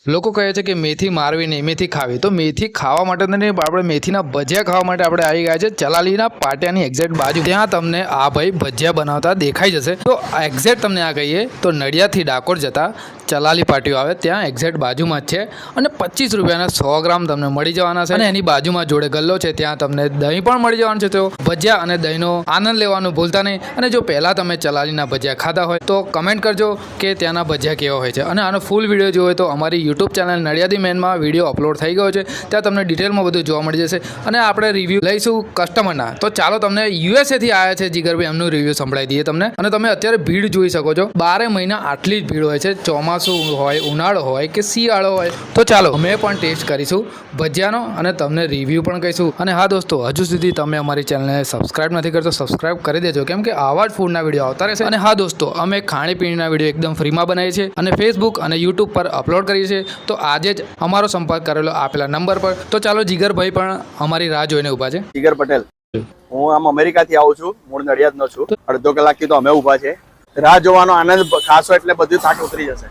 લોકો કહે છે કે મેથી મારવી નહીં, મેથી ખાવી. તો મેથી ખાવા માટે નહીં, આપણે મેથીના ભજીયા ખાવા માટે આપણે આવી ગયા છે ચલાલીના પાટિયાની એક્ઝેક્ટ બાજુ. ત્યાં તમને આ ભાઈ ભજીયા બનાવતા દેખાઈ જશે. તો એક્ઝેક્ટ તમને આ કહીએ તો નડિયાદથી ડાકોર જતા ચલાલી પાટિયો આવે ત્યાં એક્ઝેક્ટ બાજુમાં જ છે અને 25 રૂપિયાના 100 ગ્રામ તમને મળી જવાના છે. અને એની બાજુમાં જોડે ગલ્લો છે, ત્યાં તમને દહીં પણ મળી જવાનું છે. તો ભજીયા અને દહીંનો આનંદ લેવાનું ભૂલતા નહીં. અને જો પહેલાં તમે ચલાલીના ભજીયા ખાધા હોય તો કમેન્ટ કરજો કે ત્યાંના ભજીયા કેવા હોય છે. અને આનો ફૂલ વિડીયો જોવો હોય તો અમારી યુટ્યુબ ચેનલ નડિયાદી મેનમાં વિડીયો અપલોડ થઈ ગયો છે, ત્યાં તમને ડિટેલમાં બધું જોવા મળી જશે. અને આપણે રિવ્યૂ લઈશું કસ્ટમરના. તો ચાલો તમને યુએસએથી આવ્યા છે જીગરભાઈ, એમનું રિવ્યૂ સંભળાવી દઈએ તમને. અને તમે અત્યારે ભીડ જોઈ શકો છો, 12 મહિના આટલી જ ભીડ હોય છે, ચોમાસું હોય, ઉનાળો હોય કે શિયાળો હોય. તો ચાલો અમે પણ ટેસ્ટ કરીશું ભજીયાનો અને તમને રિવ્યૂ પણ કહીશું. અને હા દોસ્તો, હજુ સુધી તમે અમારી ચેનલને સબસ્ક્રાઇબ નથી કરતો, સબસ્ક્રાઇબ કરી દેજો, કેમ કે આવા જ ફૂડના વિડીયો આવતા રહેશે. અને હા દોસ્તો, અમે ખાણીપીણીના વિડીયો એકદમ ફ્રીમાં બનાવીએ છીએ અને ફેસબુક અને યુટ્યુબ પર અપલોડ કરીએ છીએ. તો આજે જ અમારો સંપર્ક કરેલો આપેલા નંબર પર. તો ચાલો, જીગરભાઈ પણ અમારી રાહ જોઈને ઊભા છે. જીગર પટેલ, હું આમ અમેરિકાથી આવું છું, મૂળ નડિયાદનો છું. અડધો કલાકથી તો અમે ઊભા છે. રાહ જોવાનો આનંદ ખાસો એટલે બધું થાક ઉતરી જશે.